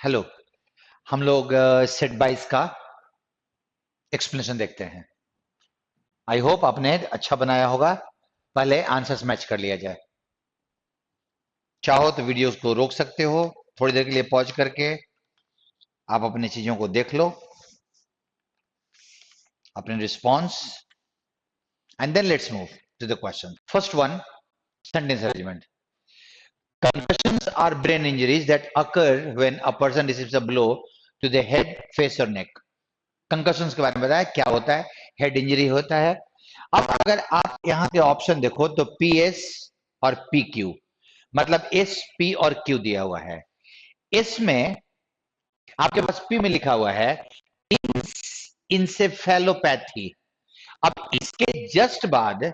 Hello. हम लोग set buys का एक्सप्लेनेशन देखते हैं। आई होप आपने अच्छा बनाया होगा। पहले आंसर्स मैच कर लिया जाए। चाहो तो वीडियोस को रोक सकते हो, थोड़ी देर के लिए पॉज करके आप अपनी चीजों को देख लो, अपने response, and then let's move to the question. First one, sentence arrangement. Concussions are brain injuries that occur when a person receives a blow to the head, face or neck. कंकशंस के बारे में बताया क्या होता है। हेड इंजरी होता है। अब अगर आप यहां के ऑप्शन देखो तो पी एस और पी क्यू, मतलब एस पी और क्यू दिया हुआ है। इसमें आपके पास पी में लिखा हुआ है इंसेफेलोपैथी। अब इसके जस्ट बाद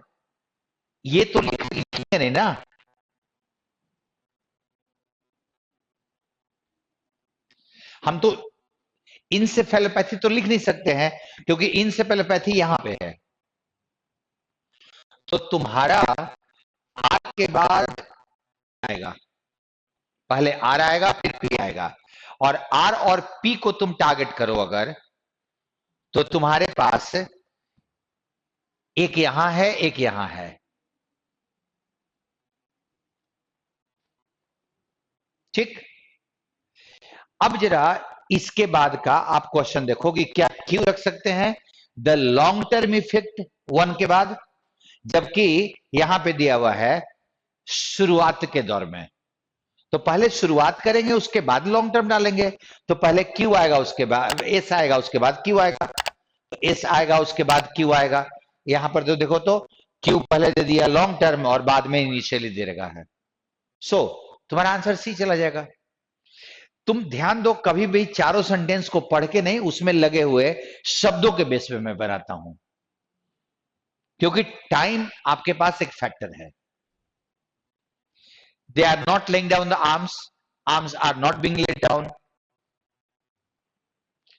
ये तो लिखा नहीं ना, हम तो इंसेफेलोपैथी तो लिख नहीं सकते हैं क्योंकि इंसेफेलोपैथी यहां पे है। तो तुम्हारा आर के बाद आएगा, पहले आर आएगा फिर पी आएगा, और आर और पी को तुम टारगेट करो अगर, तो तुम्हारे पास एक यहां है एक यहां है। ठीक। अब जरा इसके बाद का आप क्वेश्चन देखो कि क्या क्यों रख सकते हैं the long term effect one के बाद, जबकि यहां पे दिया हुआ है शुरुआत के दौर में। तो पहले शुरुआत करेंगे उसके बाद लॉन्ग टर्म डालेंगे। तो पहले क्यू आएगा, उसके बाद एस आएगा, उसके बाद क्यू आएगा, तो एस आएगा, उसके बाद क्यू आएगा। यहां पर तो देखो तो क्यू पहले दे दिया लॉन्ग टर्म और बाद में इनिशियली दे रखा है। सो तुम्हारा आंसर सी चला जाएगा। तुम ध्यान दो, कभी भी चारों सेंटेंस को पढ़ के नहीं, उसमें लगे हुए शब्दों के बेस पे मैं बनाता हूं, क्योंकि टाइम आपके पास एक फैक्टर है। They are not laying down the arms, arms are not being laid down.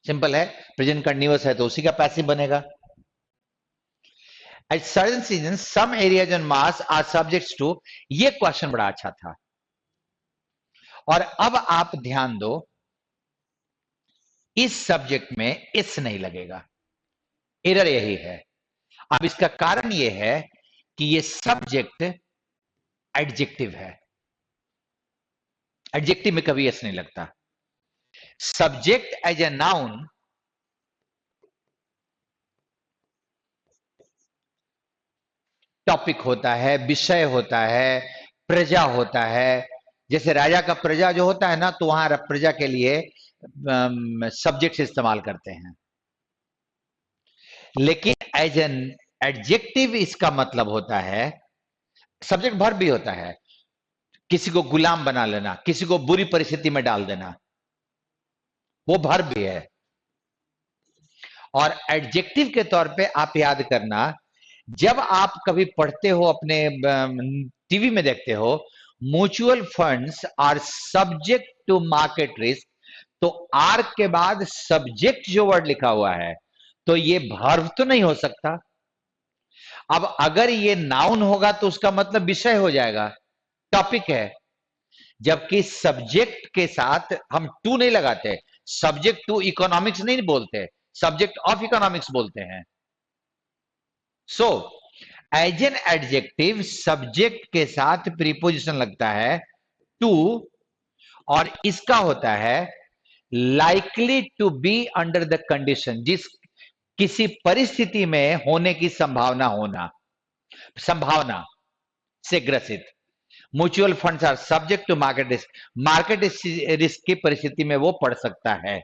Simple है, प्रेजेंट कंटिन्यूअस है तो उसी का पैसिव बनेगा। At certain seasons, some areas on Mars are subjects to, ये क्वेश्चन बड़ा अच्छा था। और अब आप ध्यान दो, इस सब्जेक्ट में इस नहीं लगेगा, एरर यही है। अब इसका कारण यह है कि ये सब्जेक्ट एडजेक्टिव है। एडजेक्टिव में कभी एस नहीं लगता। Subject as a noun topic होता है, विषय होता है, प्रजा होता है। जैसे राजा का प्रजा जो होता है ना, तो वहां प्रजा के लिए सब्जेक्ट इस्तेमाल करते हैं। लेकिन एज एन एडजेक्टिव इसका मतलब होता है, सब्जेक्ट वर्ब भी होता है, किसी को गुलाम बना लेना, किसी को बुरी परिस्थिति में डाल देना, वो वर्ब भी है। और एडजेक्टिव के तौर पे आप याद करना, जब आप कभी पढ़ते हो, अपने टीवी में देखते हो, mutual funds are subject to market risk, तो आर के बाद सब्जेक्ट जो वर्ड लिखा हुआ है, तो ये वर्ब तो नहीं हो सकता। अब अगर ये नाउन होगा तो उसका मतलब विषय हो जाएगा, टॉपिक है। जबकि सब्जेक्ट के साथ हम टू नहीं लगाते, सब्जेक्ट टू इकोनॉमिक्स नहीं बोलते, सब्जेक्ट ऑफ इकोनॉमिक्स बोलते हैं। So as an adjective subject के साथ प्रीपोजिशन लगता है टू, और इसका होता है likely to be under the condition, जिस किसी परिस्थिति में होने की संभावना, होना, संभावना से ग्रसित। Mutual funds are subject to market risk, market risk की परिस्थिति में वो पड़ सकता है।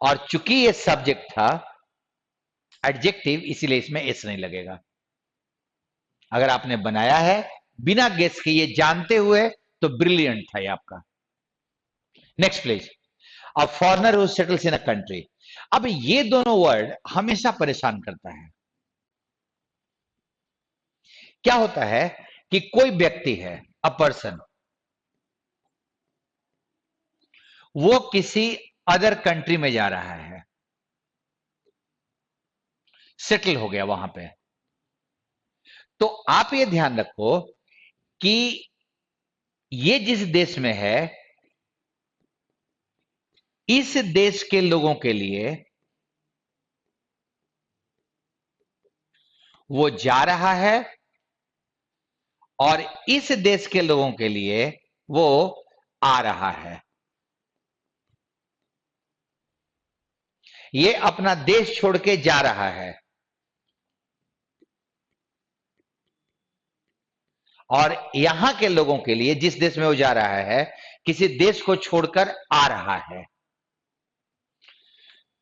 और चूंकि ये सब्जेक्ट था एडजेक्टिव, इसीलिए इसमें एस नहीं लगेगा। अगर आपने बनाया है बिना गेस के, ये जानते हुए, तो ब्रिलियंट था ये आपका। Next please. A foreigner who settles in a country. अब ये दोनों वर्ड हमेशा परेशान करता है। क्या होता है कि कोई व्यक्ति है, अ पर्सन, वो किसी अदर कंट्री में जा रहा है, सेटल हो गया वहां पे। तो आप ये ध्यान रखो कि ये जिस देश में है, इस देश के लोगों के लिए वो जा रहा है और इस देश के लोगों के लिए वो आ रहा है। ये अपना देश छोड़ के जा रहा है और यहां के लोगों के लिए, जिस देश में वो जा रहा है, किसी देश को छोड़कर आ रहा है।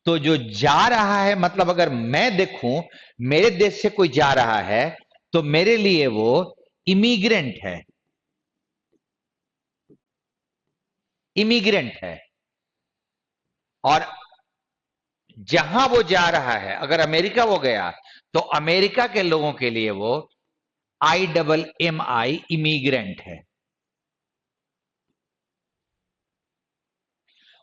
तो जो जा रहा है मतलब अगर मैं देखूं मेरे देश से कोई जा रहा है तो मेरे लिए वो इमिग्रेंट है, इमिग्रेंट है। और जहां वो जा रहा है, अगर अमेरिका वो गया तो अमेरिका के लोगों के लिए वो IMMI इमिग्रेंट है।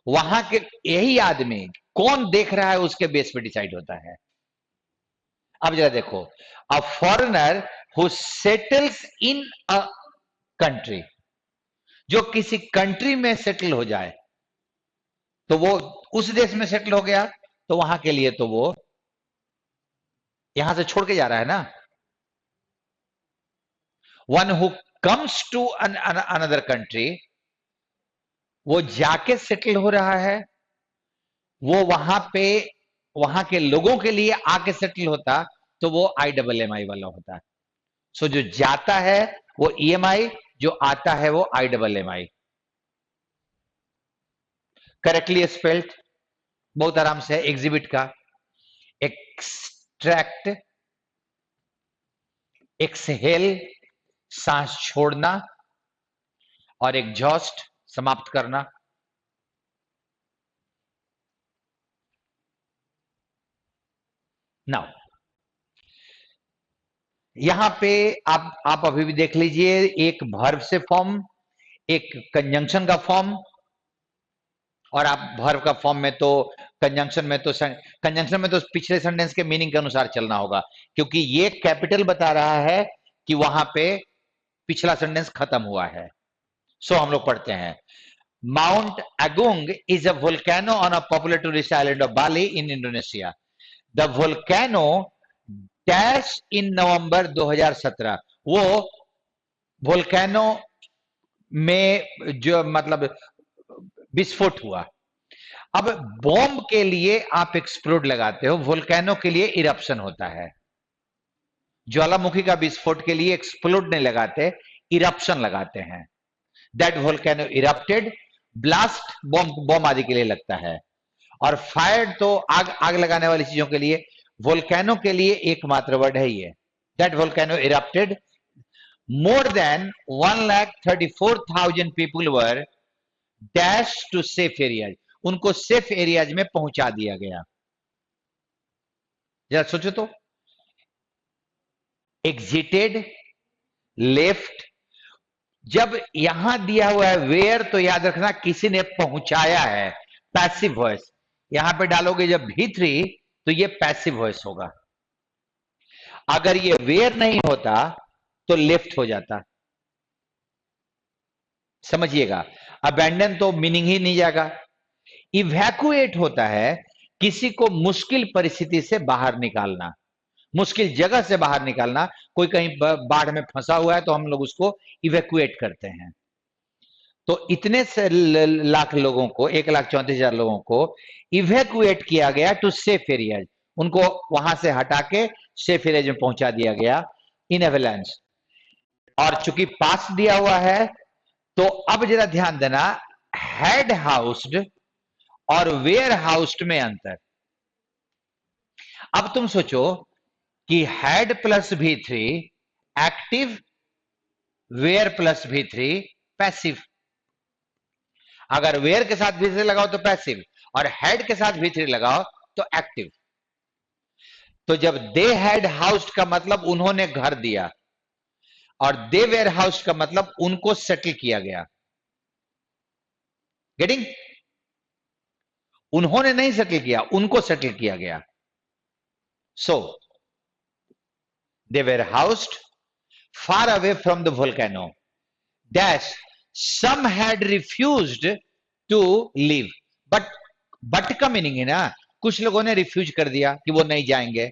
वहां के यही आदमी कौन देख रहा है उसके बेस पे डिसाइड होता है। अब जरा देखो, a foreigner who settles in a country, जो किसी कंट्री में सेटल हो जाए तो वो उस देश में सेटल हो गया, तो वहां के लिए तो वो यहां से छोड़ के जा रहा है ना। One who comes to another country, वो जाके सेटल हो रहा है, वो वहां पे वहां के लोगों के लिए आके सेटल होता तो वो IMMI वाला होता। सो जो जाता है वो EMI, जो आता है वो IMMI। करेक्टली स्पेल्ड, बहुत आराम से। एग्जिबिट का एक्सट्रैक्ट, एक्सहेल सांस छोड़ना, और एग्जॉस्ट समाप्त करना। नाउ यहां पे आप अभी भी देख लीजिए, एक वर्ब से फॉर्म, एक कंजंक्शन का फॉर्म। और आप वर्ब का फॉर्म में तो कंजंक्शन में तो पिछले सेंटेंस के मीनिंग के अनुसार चलना होगा, क्योंकि ये कैपिटल बता रहा है कि वहां पे पिछला सेंटेंस खत्म हुआ है। सो हम लोग पढ़ते हैं, Mount Agung is a volcano on a popular tourist island of Bali in Indonesia. The volcano dash in November 2017। वो वोल्केनो में जो मतलब विस्फोट हुआ। अब बॉम्ब के लिए आप एक्सप्लोड लगाते हो, वोल्केनो के लिए इरप्शन होता है। ज्वालामुखी का विस्फोट के लिए एक्सप्लोड नहीं लगाते, इरप्शन लगाते हैं। That volcano erupted, blast bomb bomb आदि के लिए लगता है। और फायर तो आग आग लगाने वाली चीजों के लिए, वोल्केनो के लिए एकमात्र वर्ड है ये। That volcano erupted, more than 1,34,000 people were dash to safe areas. उनको सेफ एरियाज में पहुंचा दिया गया। जरा सोचो तो, एग्जिटेड, लेफ्ट। जब यहां दिया हुआ है वेयर, तो याद रखना किसी ने पहुंचाया है, पैसिव वॉइस। यहां पे डालोगे जब भी3 तो ये पैसिव वॉइस होगा। अगर ये वेयर नहीं होता तो लेफ्ट हो जाता। समझिएगा, अबैंडन तो मीनिंग ही नहीं जाएगा। इवैक्यूएट होता है किसी को मुश्किल परिस्थिति से बाहर निकालना, मुश्किल जगह से बाहर निकालना। कोई कहीं बाढ़ में फंसा हुआ है तो हम लोग उसको इवैक्यूएट करते हैं। तो इतने से लाख लोगों को, 1,34,000 लोगों को इवैक्यूएट किया गया टू सेफ एरियाज। उनको वहां से हटा के सेफ एरियाज में पहुंचा दिया गया इन एवलांच। और चूंकि पास दिया हुआ है, तो अब जरा ध्यान देना, हैड हाउस्ड और वेयर हाउस्ड में अंतर। अब तुम सोचो कि हैड प्लस भी3 एक्टिव, वेयर प्लस भी3 पैसिव। अगर वेयर के साथ भी3 लगाओ तो पैसिव, और हैड के साथ भी3 लगाओ तो एक्टिव। तो जब दे हैड हाउस्ड का मतलब उन्होंने घर दिया, और दे वेयर हाउस्ड का मतलब उनको सेटल किया गया। गेटिंग? उन्होंने नहीं सेटल किया, उनको सेटल किया गया। So they were housed far away from the volcano dash some had refused to leave, but but का मीनिंग है ना, कुछ लोगों ने रिफ्यूज कर दिया कि वो नहीं जाएंगे,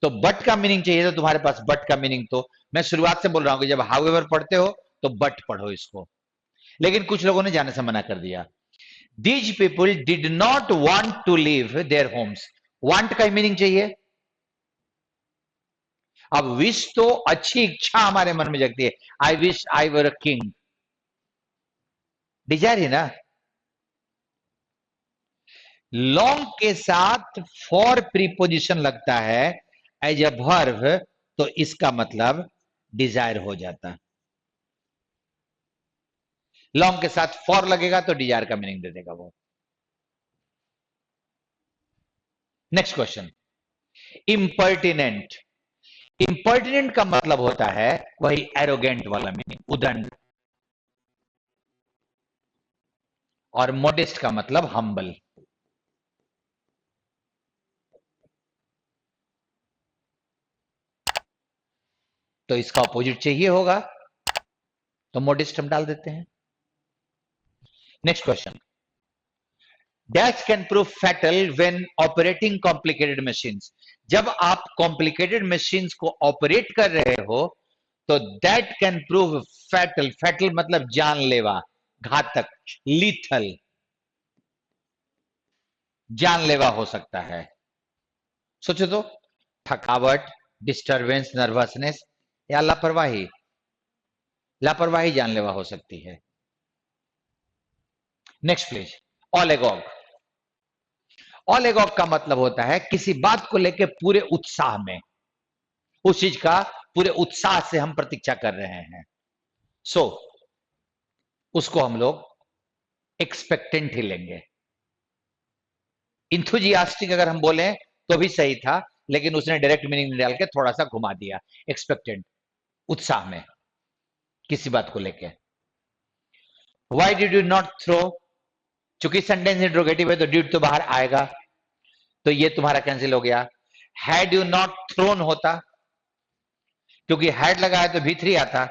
तो बट का मीनिंग चाहिए तो तुम्हारे पास बट का मीनिंग, तो मैं शुरुआत से बोल रहा हूं कि जब हाउएवर पढ़ते हो तो बट पढ़ो इसको, लेकिन कुछ लोगों ने जाने से मना कर दिया। These people did not want to leave their homes, want का मीनिंग चाहिए। अब विश तो अच्छी इच्छा हमारे मन में जगती है, I wish I were a king, desire है ना। लॉन्ग के साथ फॉर प्रीपोजिशन लगता है एज अ वर्ब, तो इसका मतलब डिजायर हो जाता। लॉन्ग के साथ फॉर लगेगा तो डिजायर का मीनिंग दे देगा वो। Next question, इंपर्टिनेंट। इंपर्टिनेंट का मतलब होता है वही एरोगेंट वाला मीनिंग, उदंड, और मोडेस्ट का मतलब हम्बल। तो इसका ऑपोजिट चाहिए होगा, तो मोडेस्ट हम डाल देते हैं। Next question, dash can prove fatal when operating complicated machines. जब आप कॉम्प्लिकेटेड मशीन्स को ऑपरेट कर रहे हो तो that can prove fatal, fatal मतलब जानलेवा, घातक, लीथल, जानलेवा हो सकता है। सोचो तो, थकावट, डिस्टरबेंस, नर्वसनेस या लापरवाही, लापरवाही जानलेवा हो सकती है। Next please, ऑलेगॉग। ऑलेगॉग का मतलब होता है किसी बात को लेकर पूरे उत्साह में, उस चीज का पूरे उत्साह से हम प्रतीक्षा कर रहे हैं, सो उसको हम लोग एक्सपेक्टेंट ही लेंगे। इंथुजियास्टिक अगर हम बोले तो भी सही था, लेकिन उसने डायरेक्ट मीनिंग डाल के थोड़ा सा घुमा दिया, एक्सपेक्टेंट, उत्साह में किसी बात को लेके। Why did you not throw, चूंकि सेंटेंस इंट्रोगेटिव है तो डिड तो बाहर आएगा, तो ये तुम्हारा कैंसिल हो गया। हैड यू नॉट थ्रोन होता, क्योंकि हैड लगा है तो V3 आता।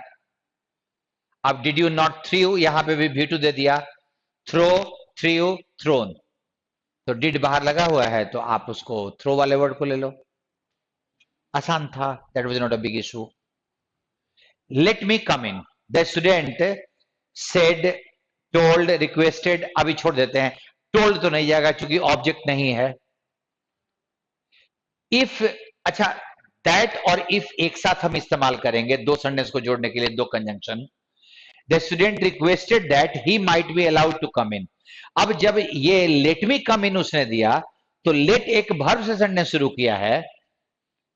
अब डिड यू नॉट थ्रू, यहां पे भी V2 दे दिया, थ्रो, थ्रू, थ्रोन, तो डिड बाहर लगा हुआ है तो आप उसको थ्रो वाले वर्ड को ले लो, आसान था, that was not a big issue. Let me come in, the student said, told, requested, अभी छोड़ देते हैं, टोल्ड तो नहीं जाएगा क्योंकि ऑब्जेक्ट नहीं है। इफ, अच्छा, दैट और इफ एक साथ हम इस्तेमाल करेंगे दो सेंटेंस को जोड़ने के लिए, दो conjunction. The student requested that he might be allowed to come in. अब जब ये लेट मी कम इन उसने दिया तो लेट एक वर्ब से सेंटेंस शुरू किया है,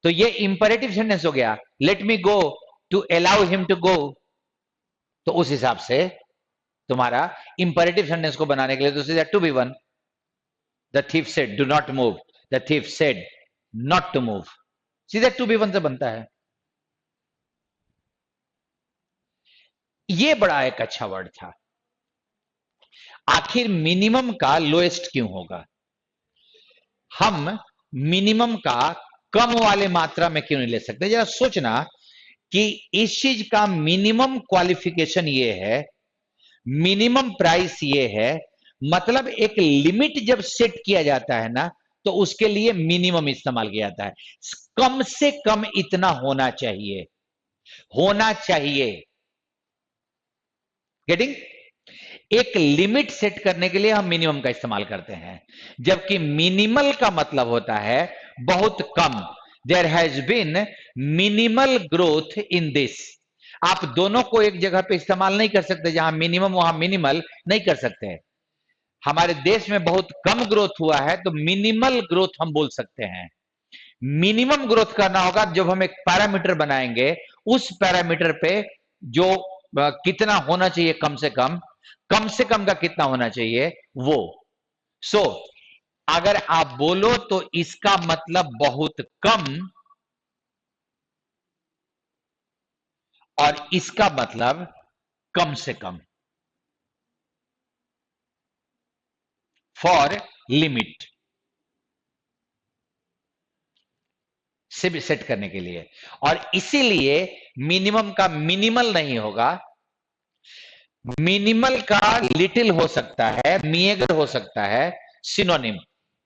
तो ये इंपेरेटिव सेंटेंस हो गया, let me go, to allow him to go. तो उस हिसाब से तुम्हारा इंपेरेटिव सेंटेंस को बनाने के लिए तो सीधा to be one, the thief said do not move, the thief said not to move, सीधा टू बी वन से बनता है। ये बड़ा एक अच्छा वर्ड था। आखिर मिनिमम का लोएस्ट क्यों होगा? हम मिनिमम का कम वाले मात्रा में क्यों नहीं ले सकते? जरा सोचना कि इस चीज का मिनिमम क्वालिफिकेशन ये है, मिनिमम प्राइस ये है, मतलब एक लिमिट जब सेट किया जाता है ना तो उसके लिए मिनिमम इस्तेमाल किया जाता है। कम से कम इतना होना चाहिए, होना चाहिए, गेटिंग? एक लिमिट सेट करने के लिए हम मिनिमम का इस्तेमाल करते हैं, जबकि मिनिमल का मतलब होता है बहुत कम। There has been minimal growth in this. आप दोनों को एक जगह पे इस्तेमाल नहीं कर सकते, जहां मिनिमम वहां मिनिमल नहीं कर सकते। हमारे देश में बहुत कम ग्रोथ हुआ है तो मिनिमल ग्रोथ हम बोल सकते हैं। मिनिमम ग्रोथ करना होगा जब हम एक पैरामीटर बनाएंगे, उस पैरामीटर पे जो कितना होना चाहिए, कम से कम का कितना होना चाहिए वो। सो अगर आप बोलो तो इसका मतलब बहुत कम, और इसका मतलब कम से कम, फॉर लिमिट से भी सेट करने के लिए। और इसीलिए मिनिमम का मिनिमल नहीं होगा, मिनिमल का लिटिल हो सकता है, मिएगर हो सकता है, सिनोनिम।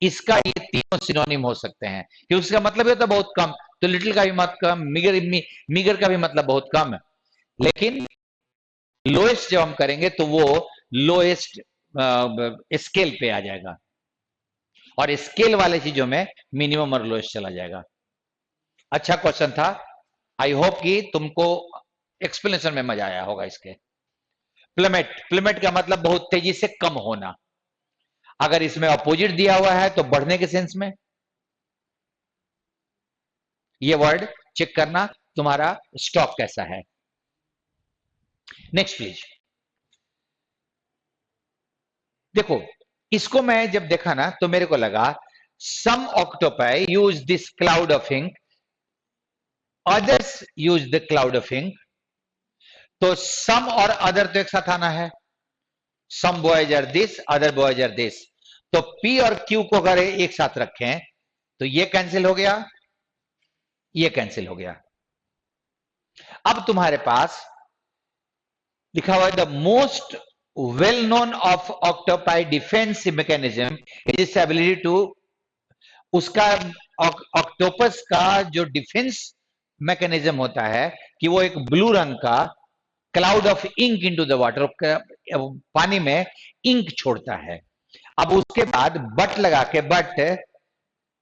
इसका ये तीनों सिनोनिम हो सकते हैं, क्योंकि उसका मतलब ये होता है बहुत कम। तो लिटिल का भी मतलब कम, मीगर का भी मतलब बहुत कम है। लेकिन लोएस्ट जब हम करेंगे तो वो लोएस्ट स्केल पे आ जाएगा, और स्केल वाले चीजों में मिनिमम और लोएस्ट चला जाएगा। अच्छा क्वेश्चन था। आई होप कि तुमको एक्सप्लेनेशन में मजा आया होगा इसके। प्लमेट, प्लमेट का मतलब बहुत तेजी से कम होना। अगर इसमें अपोजिट दिया हुआ है तो बढ़ने के सेंस में। ये वर्ड चेक करना तुम्हारा स्टॉक कैसा है। Next please. देखो, इसको मैं जब देखा ना तो मेरे को लगा some octopi use this cloud of ink, others use the cloud of ink. तो सम और अदर तो एक साथ आना है। Some boys are this, other boys are this. तो पी और क्यू को अगर एक साथ रखें तो ये कैंसिल हो गया, ये कैंसिल हो गया। अब तुम्हारे पास लिखा हुआ है the most well known of octopi defence mechanism is ability to, उसका ऑक्टोपस का जो डिफेंस मैकेनिज्म होता है कि वो एक ब्लू रंग का cloud of ink into the water, पानी में इंक छोड़ता है। अब उसके बाद बट लगा के,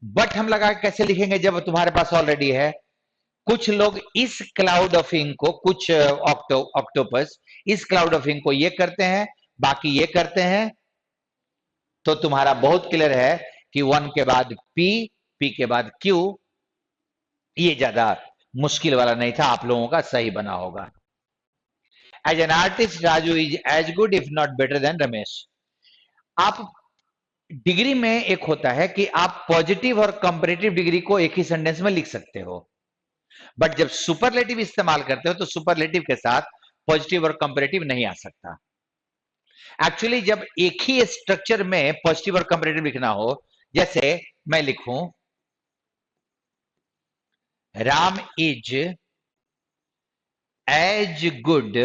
बट हम लगा के कैसे लिखेंगे जब तुम्हारे पास ऑलरेडी है। कुछ लोग इस क्लाउड ऑफ इंक को, कुछ ऑक्टोपस इस क्लाउड ऑफ इंक को ये करते हैं, बाकी ये करते हैं। तो तुम्हारा बहुत क्लियर है कि वन के बाद पी, पी के बाद क्यू, ये ज्यादा मुश्किल वाला नहीं था, आप लोगों का सही बना होगा। As an artist Raju is as good if not better than Ramesh. आप डिग्री में एक होता है कि आप पॉजिटिव और कंपैरेटिव डिग्री को एक ही सेंटेंस में लिख सकते हो, बट जब सुपरलेटिव इस्तेमाल करते हो तो सुपरलेटिव के साथ पॉजिटिव और कंपैरेटिव नहीं आ सकता। एक्चुअली जब एक ही स्ट्रक्चर में पॉजिटिव और कंपैरेटिव लिखना हो, जैसे मैं लिखूं Ram is as good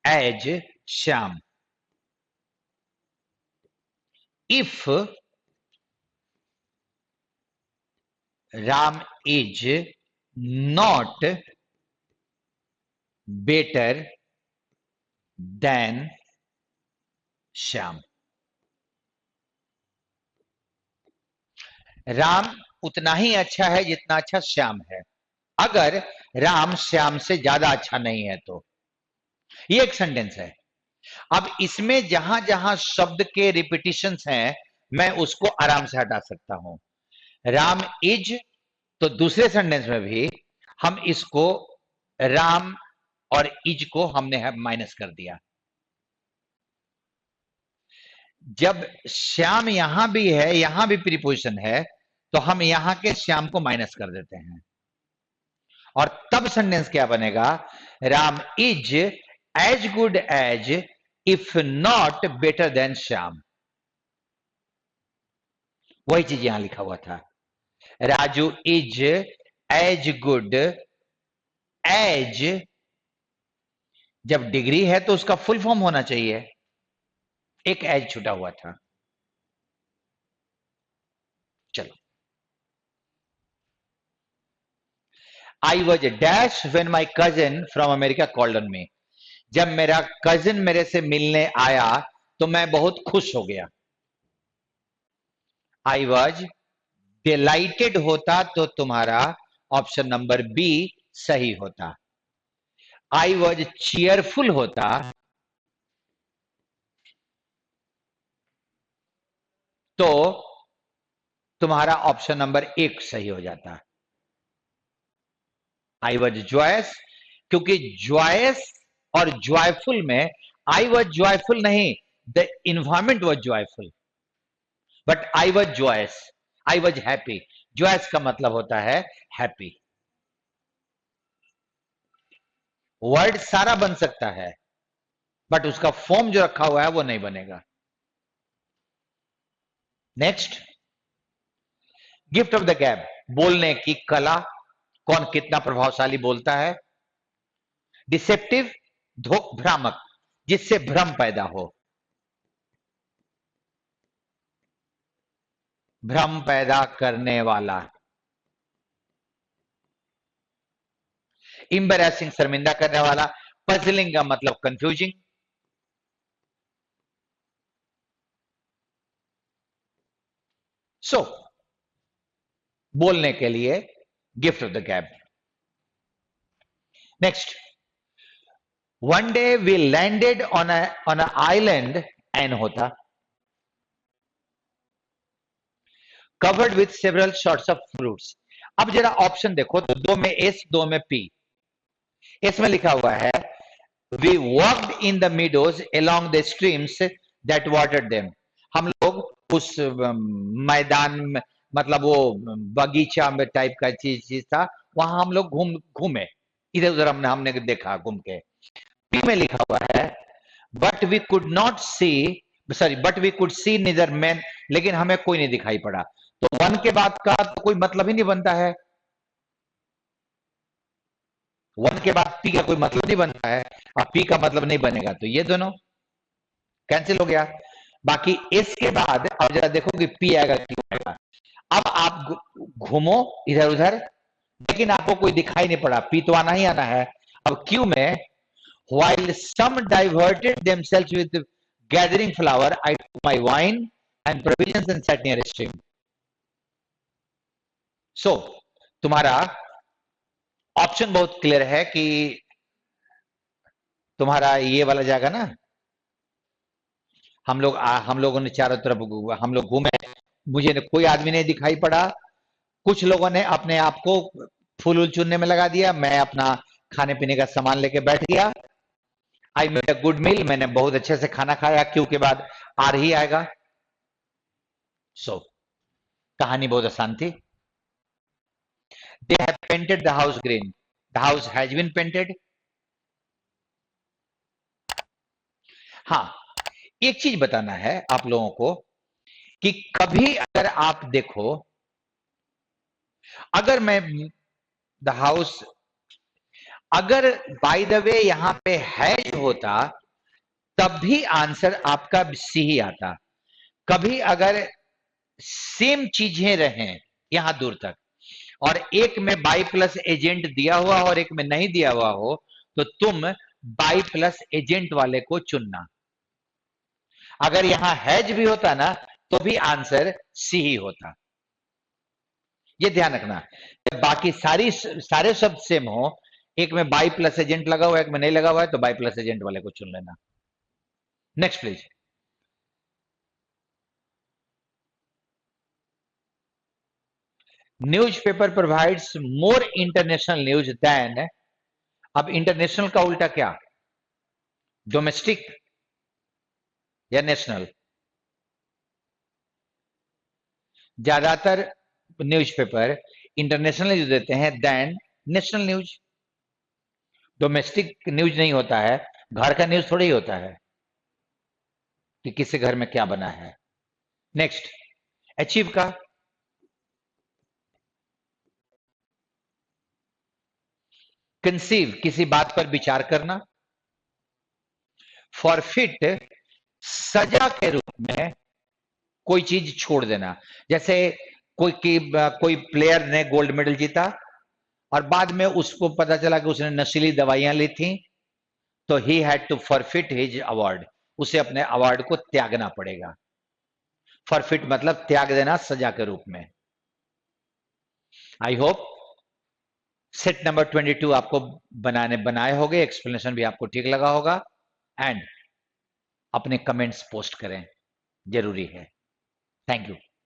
as Shyam, if Ram is not better than Shyam. Ram उतना ही अच्छा है जितना अच्छा श्याम है, अगर राम श्याम से ज्यादा अच्छा नहीं है तो। ये एक सेंटेंस है। अब इसमें जहां जहां शब्द के रिपीटिशंस हैं, मैं उसको आराम से हटा सकता हूं। राम इज, तो दूसरे सेंटेंस में भी हम इसको राम और इज को हमने माइनस कर दिया। जब श्याम यहां भी है, यहां भी प्रीपोजिशन है, तो हम यहां के श्याम को माइनस कर देते हैं, और तब सेंटेंस क्या बनेगा, Ram is as good as if not better than Shyam. वही चीज यहां लिखा हुआ था, Raju is as good as, जब डिग्री है तो उसका फुल फॉर्म होना चाहिए, एक एज छूटा हुआ था। चलो, I was dash when my cousin from America called on me. जब मेरा कजिन मेरे से मिलने आया तो मैं बहुत खुश हो गया। आई वॉज डिलाइटेड होता तो तुम्हारा ऑप्शन नंबर बी सही होता। आई वॉज चीयरफुल होता तो तुम्हारा ऑप्शन नंबर एक सही हो जाता। आई वॉज जॉयस, क्योंकि जॉयस और जॉयफुल में आई वॉज जॉयफुल नहीं, the environment was joyful, but I was joyous, I was happy. Joyous का मतलब होता है हैप्पी। वर्ड सारा बन सकता है, बट उसका फॉर्म जो रखा हुआ है वो नहीं बनेगा। नेक्स्ट, गिफ्ट ऑफ द गैब, बोलने की कला, कौन कितना प्रभावशाली बोलता है। डिसेप्टिव, भ्रामक, जिससे भ्रम पैदा हो। भ्रम पैदा करने वाला। एम्बैरेसिंग, शर्मिंदा करने वाला। पजलिंग का मतलब कंफ्यूजिंग। सो बोलने के लिए gift of the gab. Next, one day we landed on a island, एन होता, covered with several sorts of fruits. अब जरा ऑप्शन देखो तो दो में एस, दो में पी। इसमें लिखा हुआ है we walked in the meadows along the streams that watered them. हम लोग उस मैदान में, मतलब वो बगीचा में टाइप का चीज चीज था, वहां हम लोग घूमे, इधर उधर हमने हमने देखा घूम के। पी में लिखा हुआ है but we could not see, sorry, but we could see neither man, लेकिन हमें कोई नहीं दिखाई पड़ा। तो वन के बाद का तो कोई मतलब ही नहीं बनता है, वन के बाद पी का कोई मतलब नहीं बनता है, अब पी का मतलब नहीं बनेगा तो ये दोनों कैंसिल हो गया। बाकी एस के बाद अब जरा देखो कि पी आएगा क्यू आएगा। अब आप घूमो इधर उधर, लेकिन आपको कोई दिखाई नहीं पड़ा, पी तो आना ही आना है। अब क्यू में while some diverted themselves with gathering flower, I took my wine and provisions and sat near a stream. So तुम्हारा ऑप्शन बहुत क्लियर है कि तुम्हारा ये वाला जाएगा ना। हम लोगों ने चारों तरफ हम लोग घूमे, मुझे कोई आदमी नहीं दिखाई पड़ा। कुछ लोगों ने अपने आप को फूल उल चुनने में लगा दिया, मैं अपना खाने पीने का सामान लेके बैठ गया। I made a good meal, मैंने बहुत अच्छे से खाना खाया। क्यों के बाद आर ही आएगा। सो कहानी बहुत आसान थी। They have painted the house green. The house has been painted. हाँ, एक चीज बताना है आप लोगों को कि कभी अगर आप देखो, अगर मैं द हाउस, अगर बाय द वे यहां पे हैज होता तब भी आंसर आपका सी ही आता। कभी अगर सेम चीजें रहें यहां दूर तक, और एक में बाई प्लस एजेंट दिया हुआ हो और एक में नहीं दिया हुआ हो, तो तुम बाई प्लस एजेंट वाले को चुनना। अगर यहां हैज भी होता ना तो भी आंसर सी ही होता, ये ध्यान रखना। बाकी सारे शब्द सेम हो, एक में बाई प्लस एजेंट लगा हुआ है, एक में नहीं लगा हुआ है, तो बाई प्लस एजेंट वाले को चुन लेना। Next please. Newspaper provides more international news than. अब इंटरनेशनल का उल्टा क्या, डोमेस्टिक या नेशनल? ज्यादातर न्यूज़पेपर इंटरनेशनल न्यूज देते हैं than national news. Domestic news नहीं होता है, घर का न्यूज थोड़ी होता है कि किसी घर में क्या बना है। नेक्स्ट, अचीव का कंसीव, किसी बात पर विचार करना। फॉरफिट, सजा के रूप में कोई चीज छोड़ देना। जैसे कोई प्लेयर ने गोल्ड मेडल जीता और बाद में उसको पता चला कि उसने नशीली दवाइयां ली थी, तो he had to forfeit his award, उसे अपने अवार्ड को त्यागना पड़ेगा। फॉरफिट मतलब त्याग देना सजा के रूप में। आई होप सेट नंबर 22 आपको बनाए होंगे, एक्सप्लेनेशन भी आपको ठीक लगा होगा। एंड अपने कमेंट्स पोस्ट करें, जरूरी है। Thank you.